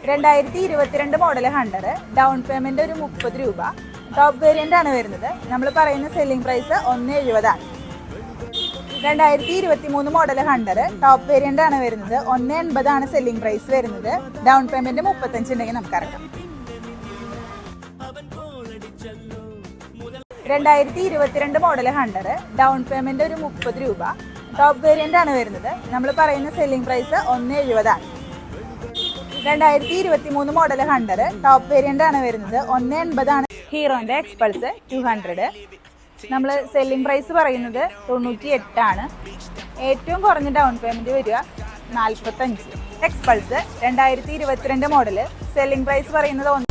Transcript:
2022 model Hunter, down payment ഒരു 30 രൂപ. Top variant ആണ് വരുന്നത്. നമ്മൾ പറയുന്ന സെല്ലിംഗ് പ്രൈസ് 170 ആണ്. 2023 മോഡൽ ഹണ്ടർ, ടോപ്പ് വേരിയന്റ് ആണ് വരുന്നത്. 180 ആണ് സെല്ലിംഗ് പ്രൈസ് വരുന്നത്. ഡൗൺ പേയ്മെന്റ് 35 ഉണ്ടെങ്കിൽ നമുക്ക് ഇറക്കാം. 2022 മോഡൽ ഹണ്ടർ, ഡൗൺ പേയ്മെന്റ് ഒരു 30 രൂപ. ടോപ്പ് വേരിയന്റ് ആണ് വരുന്നത്. നമ്മൾ പറയുന്ന സെല്ലിംഗ് പ്രൈസ് 170 ആണ്. 2023 മോഡൽ ഹണ്ടർ, ടോപ്പ് വേരിയന്റ് ആണ് വരുന്നത്. 180 ആണ്. ഹീറോന്റെ എക്സ്പൾസ് 200, നമ്മൾ സെല്ലിംഗ് പ്രൈസ് പറയുന്നത് 98 ആണ്. ഏറ്റവും കുറഞ്ഞ ഡൗൺ പേയ്മെന്റ് വരിക 45. എക്സ്പൾസ് 2022 മോഡൽ, സെല്ലിംഗ് പ്രൈസ് പറയുന്നത്